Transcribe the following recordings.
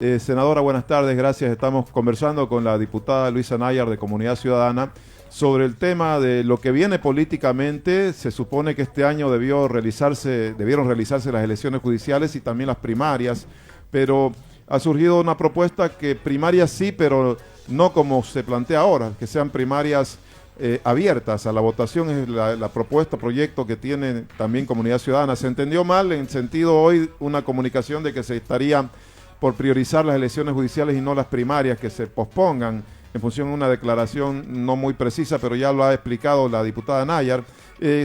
Senadora, buenas tardes, gracias. Estamos conversando con la diputada Luisa Nayar de Comunidad Ciudadana sobre el tema de lo que viene políticamente. Se supone que este año debieron realizarse las elecciones judiciales y también las primarias, pero ha surgido una propuesta que primarias sí, pero no como se plantea ahora, que sean primarias abiertas a la votación. Es la propuesta, proyecto que tiene también Comunidad Ciudadana. Se entendió mal en sentido hoy una comunicación de que se estaría por priorizar las elecciones judiciales y no las primarias, que se pospongan en función de una declaración no muy precisa, pero ya lo ha explicado la diputada Nayar.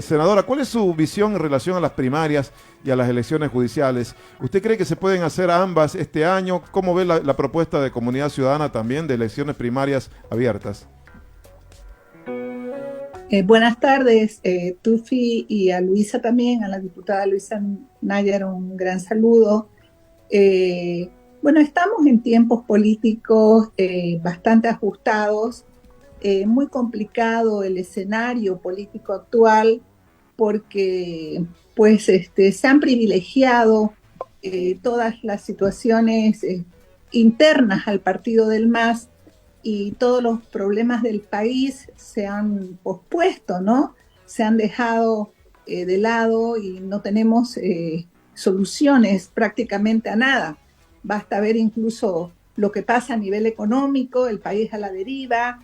Senadora, ¿cuál es su visión en relación a las primarias y a las elecciones judiciales? ¿Usted cree que se pueden hacer ambas este año? ¿Cómo ve la propuesta de Comunidad Ciudadana también de elecciones primarias abiertas? Buenas tardes, Tufi, y a Luisa también, a la diputada Luisa Nayar, un gran saludo. Eh, bueno, estamos en tiempos políticos bastante ajustados, muy complicado el escenario político actual porque se han privilegiado todas las situaciones internas al partido del MAS y todos los problemas del país se han pospuesto, ¿no? Se han dejado de lado y no tenemos soluciones prácticamente a nada. Basta ver incluso lo que pasa a nivel económico, el país a la deriva,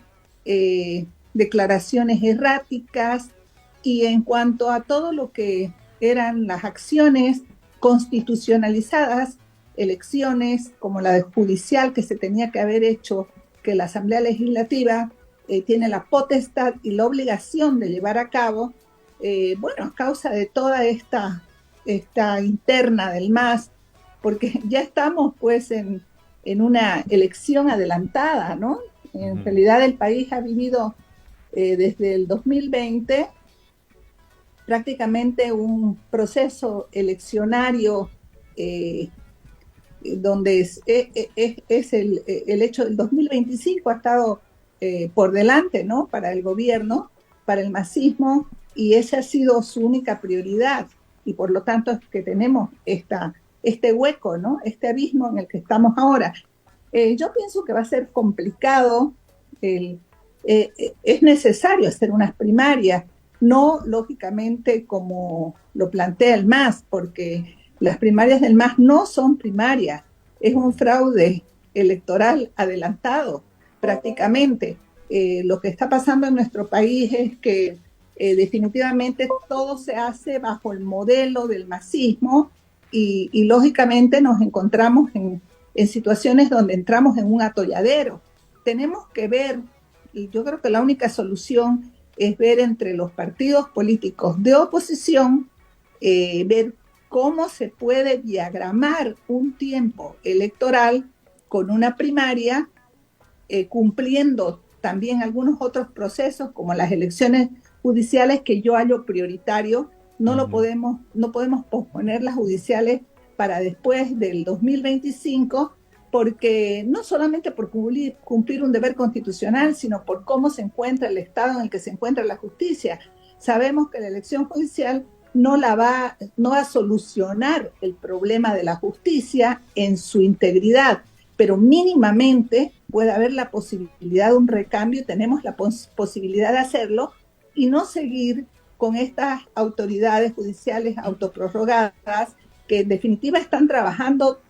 declaraciones erráticas, y en cuanto a todo lo que eran las acciones constitucionalizadas, elecciones como la de judicial que se tenía que haber hecho, que la Asamblea Legislativa tiene la potestad y la obligación de llevar a cabo, bueno, a causa de toda esta interna del MAS, porque ya estamos pues en una elección adelantada, ¿no? En realidad el país ha vivido desde el 2020 prácticamente un proceso eleccionario donde es el hecho del 2025 ha estado por delante, ¿no? Para el gobierno, para el masismo, y esa ha sido su única prioridad, y por lo tanto es que tenemos este hueco, ¿no? Este abismo en el que estamos ahora. Yo pienso que va a ser complicado, es necesario hacer unas primarias, no lógicamente como lo plantea el MAS, porque las primarias del MAS no son primarias, es un fraude electoral adelantado prácticamente. Lo que está pasando en nuestro país es que definitivamente todo se hace bajo el modelo del masismo y lógicamente nos encontramos en situaciones donde entramos en un atolladero. Tenemos que ver, y yo creo que la única solución es ver entre los partidos políticos de oposición, ver cómo se puede diagramar un tiempo electoral con una primaria, cumpliendo también algunos otros procesos como las elecciones judiciales que yo hallo prioritario. No podemos posponer las judiciales para después del 2025, porque no solamente por cumplir un deber constitucional, sino por cómo se encuentra el estado en el que se encuentra la justicia. Sabemos que la elección judicial no va a solucionar el problema de la justicia en su integridad, pero mínimamente puede haber la posibilidad de un recambio y tenemos la posibilidad de hacerlo y no seguir con estas autoridades judiciales autoprorrogadas que en definitiva están trabajando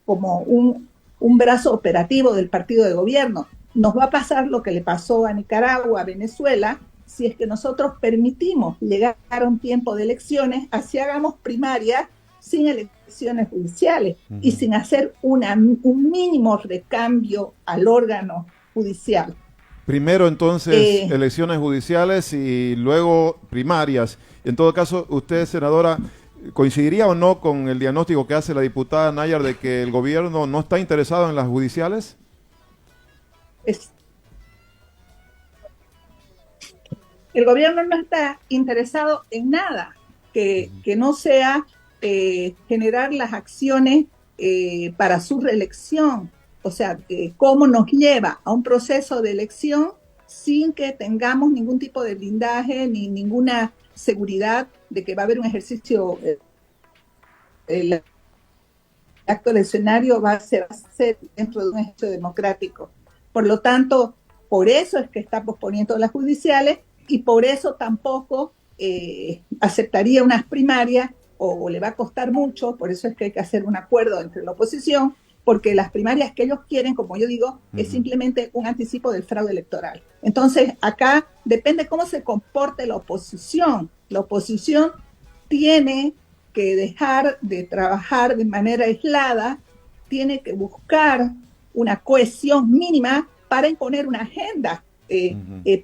como un brazo operativo del partido de gobierno. Nos va a pasar lo que le pasó a Nicaragua, a Venezuela, si es que nosotros permitimos llegar a un tiempo de elecciones, así hagamos primarias sin elecciones judiciales y sin hacer un mínimo recambio al órgano judicial. Primero entonces elecciones judiciales y luego primarias. En todo caso, usted, senadora, ¿coincidiría o no con el diagnóstico que hace la diputada Nayar de que el gobierno no está interesado en las judiciales? Es, el gobierno no está interesado en nada que no sea generar las acciones para su reelección. O sea, cómo nos lleva a un proceso de elección sin que tengamos ningún tipo de blindaje ni ninguna seguridad de que va a haber un ejercicio acto eleccionario va a ser dentro de un hecho democrático. Por lo tanto, por eso es que está posponiendo las judiciales y por eso tampoco aceptaría unas primarias o le va a costar mucho, por eso es que hay que hacer un acuerdo entre la oposición, porque las primarias que ellos quieren, como yo digo, es simplemente un anticipo del fraude electoral. Entonces, acá depende cómo se comporte la oposición. La oposición tiene que dejar de trabajar de manera aislada, tiene que buscar una cohesión mínima para imponer una agenda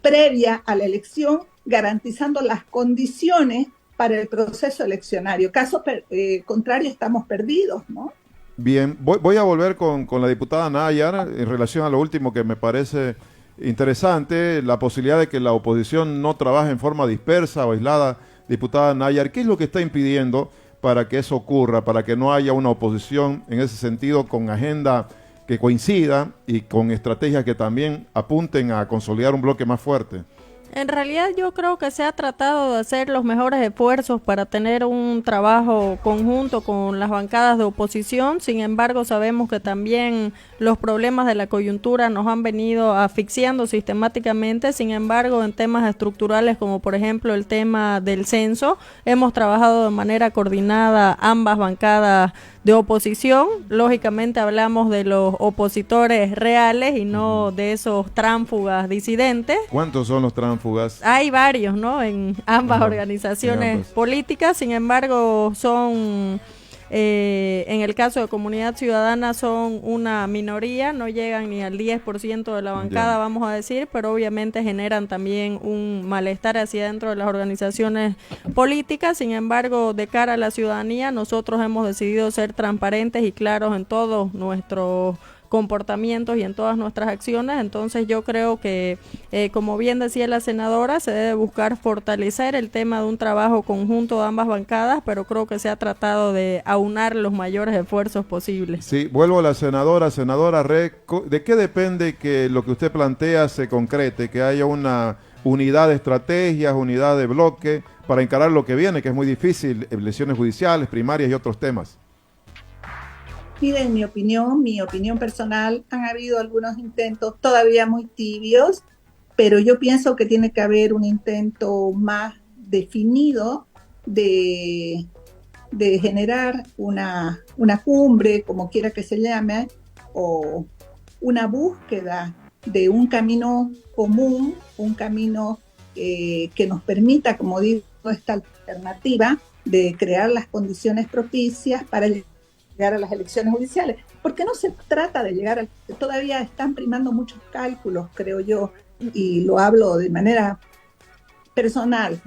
previa a la elección, garantizando las condiciones para el proceso eleccionario. Caso contrario, estamos perdidos, ¿no? Bien, voy a volver con la diputada Nayar en relación a lo último que me parece interesante, la posibilidad de que la oposición no trabaje en forma dispersa o aislada. Diputada Nayar, ¿qué es lo que está impidiendo para que eso ocurra, para que no haya una oposición en ese sentido con agenda que coincida y con estrategias que también apunten a consolidar un bloque más fuerte? En realidad yo creo que se ha tratado de hacer los mejores esfuerzos para tener un trabajo conjunto con las bancadas de oposición. Sin embargo, sabemos que también los problemas de la coyuntura nos han venido asfixiando sistemáticamente. Sin embargo, en temas estructurales como por ejemplo el tema del censo, hemos trabajado de manera coordinada ambas bancadas de oposición. Lógicamente hablamos de los opositores reales y no de esos tránsfugas disidentes. ¿Cuántos son los tránsfugas? Hay varios, ¿no? En ambas organizaciones políticas. Sin embargo, son, en el caso de Comunidad Ciudadana, son una minoría, no llegan ni al 10% de la bancada, vamos a decir, pero obviamente generan también un malestar hacia dentro de las organizaciones políticas. Sin embargo, de cara a la ciudadanía, nosotros hemos decidido ser transparentes y claros en todos nuestros comportamientos y en todas nuestras acciones. Entonces yo creo que, como bien decía la senadora, se debe buscar fortalecer el tema de un trabajo conjunto de ambas bancadas, pero creo que se ha tratado de aunar los mayores esfuerzos posibles. Sí, vuelvo a la senadora Rey, ¿de qué depende que lo que usted plantea se concrete, que haya una unidad de estrategias, unidad de bloque para encarar lo que viene, que es muy difícil, elecciones judiciales, primarias y otros temas? Miren, mi opinión personal, han habido algunos intentos todavía muy tibios, pero yo pienso que tiene que haber un intento más definido de generar una cumbre, como quiera que se llame, o una búsqueda de un camino común, un camino que nos permita, como digo, esta alternativa de crear las condiciones propicias para llegar a las elecciones judiciales, porque no se trata de llegar todavía están primando muchos cálculos, creo yo, y lo hablo de manera personal,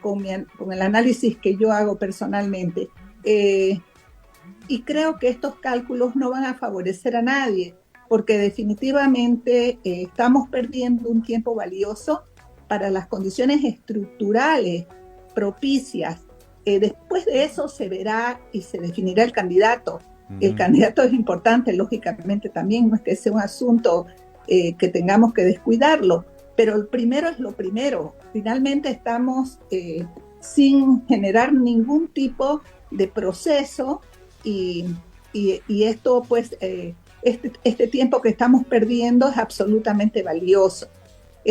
con el análisis que yo hago personalmente, y creo que estos cálculos no van a favorecer a nadie, porque definitivamente estamos perdiendo un tiempo valioso para las condiciones estructurales propicias. Después de eso se verá y se definirá el candidato. El candidato es importante, lógicamente también, no es que sea un asunto que tengamos que descuidarlo, pero el primero es lo primero. Finalmente estamos sin generar ningún tipo de proceso y esto pues este tiempo que estamos perdiendo es absolutamente valioso.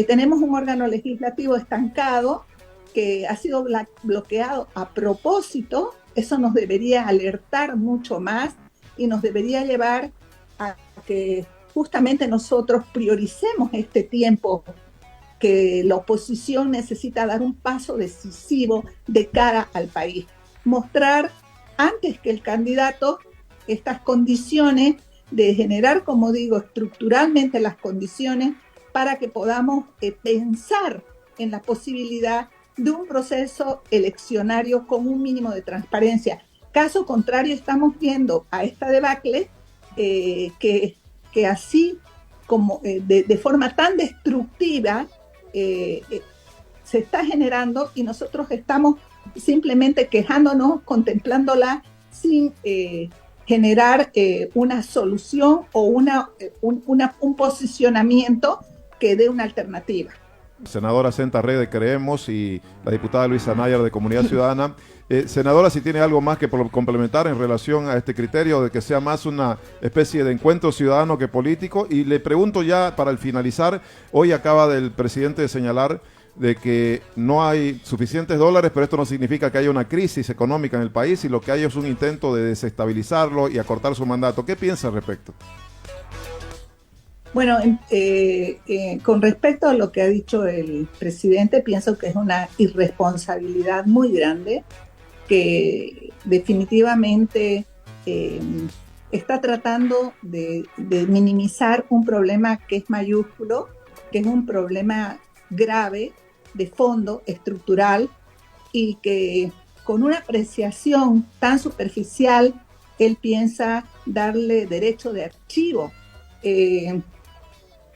Tenemos un órgano legislativo estancado que ha sido bloqueado a propósito. Eso nos debería alertar mucho más y nos debería llevar a que justamente nosotros prioricemos este tiempo que la oposición necesita dar un paso decisivo de cara al país. Mostrar antes que el candidato estas condiciones de generar, como digo, estructuralmente las condiciones para que podamos pensar en la posibilidad de un proceso eleccionario con un mínimo de transparencia. Caso contrario, estamos viendo a esta debacle que así como de forma tan destructiva se está generando y nosotros estamos simplemente quejándonos, contemplándola sin generar una solución o un posicionamiento que dé una alternativa. Senadora Senta Rey de Creemos y la diputada Luisa Nayar de Comunidad Ciudadana. Senadora, si tiene algo más que complementar en relación a este criterio de que sea más una especie de encuentro ciudadano que político. Y le pregunto ya para el finalizar, hoy acaba el presidente de señalar de que no hay suficientes dólares, pero esto no significa que haya una crisis económica en el país y lo que hay es un intento de desestabilizarlo y acortar su mandato. ¿Qué piensa al respecto? Bueno, con respecto a lo que ha dicho el presidente, pienso que es una irresponsabilidad muy grande que definitivamente está tratando de minimizar un problema que es mayúsculo, que es un problema grave, de fondo, estructural, y que con una apreciación tan superficial, él piensa darle derecho de archivo.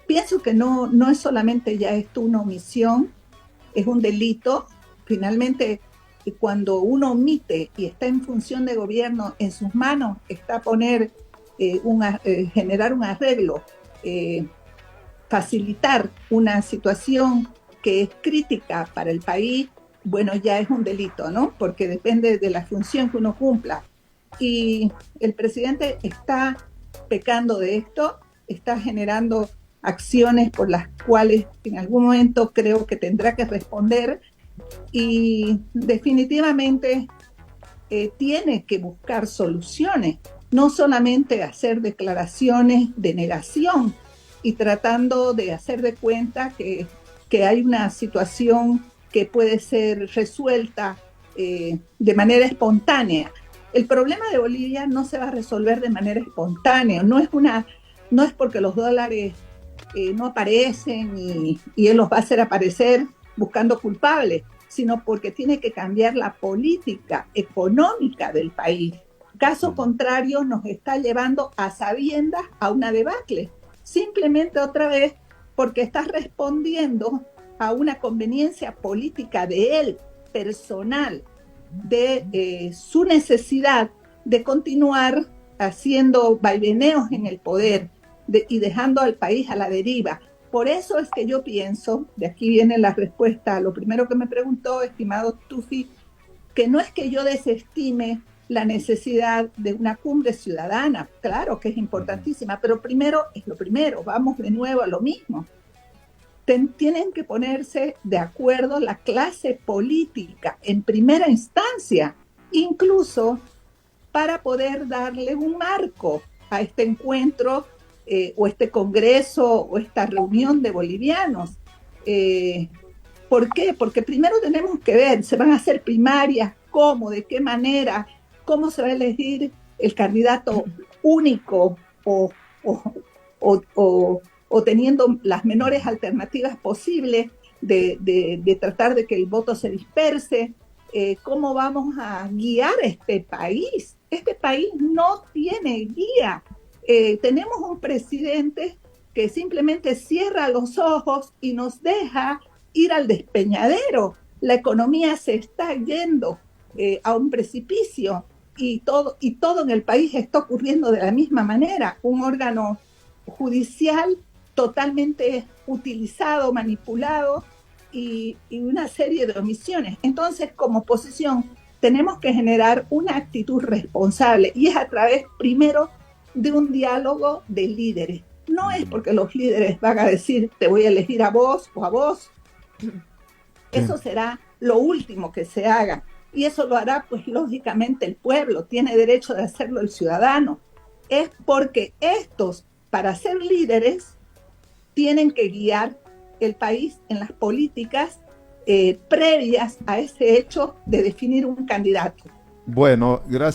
Pienso que no es solamente ya esto una omisión, es un delito. Finalmente, cuando uno omite y está en función de gobierno, en sus manos está generar un arreglo, facilitar una situación que es crítica para el país, bueno, ya es un delito, ¿no? Porque depende de la función que uno cumpla. Y el presidente está pecando de esto, está generando acciones por las cuales en algún momento creo que tendrá que responder, y definitivamente tiene que buscar soluciones, no solamente hacer declaraciones de negación y tratando de hacer de cuenta que hay una situación que puede ser resuelta de manera espontánea. El problema de Bolivia no se va a resolver de manera espontánea, no es porque los dólares no aparecen y él los va a hacer aparecer buscando culpables, sino porque tiene que cambiar la política económica del país. Caso contrario, nos está llevando a sabiendas a una debacle, simplemente otra vez porque está respondiendo a una conveniencia política de él, personal, de su necesidad de continuar haciendo vaiveneos en el poder y dejando al país a la deriva. Por eso es que yo pienso, de aquí viene la respuesta a lo primero que me preguntó, estimado Tufi, que no es que yo desestime la necesidad de una cumbre ciudadana, claro que es importantísima, pero primero es lo primero, vamos de nuevo a lo mismo. Tienen que ponerse de acuerdo la clase política en primera instancia, incluso para poder darle un marco a este encuentro o este congreso o esta reunión de bolivianos. ¿Por qué? Porque primero tenemos que ver, se van a hacer primarias, cómo, de qué manera, cómo se va a elegir el candidato único o teniendo las menores alternativas posibles de tratar de que el voto se disperse. ¿Cómo vamos a guiar este país? Este país no tiene guía. Tenemos un presidente que simplemente cierra los ojos y nos deja ir al despeñadero. La economía se está yendo a un precipicio y todo en el país está ocurriendo de la misma manera. Un órgano judicial totalmente utilizado, manipulado y una serie de omisiones. Entonces, como oposición, tenemos que generar una actitud responsable y es a través, primero, de un diálogo de líderes. No es porque los líderes van a decir te voy a elegir a vos o a vos. Eso será lo último que se haga. Y eso lo hará, pues, lógicamente el pueblo. Tiene derecho de hacerlo el ciudadano. Es porque estos, para ser líderes, tienen que guiar el país en las políticas previas a ese hecho de definir un candidato. Bueno, gracias.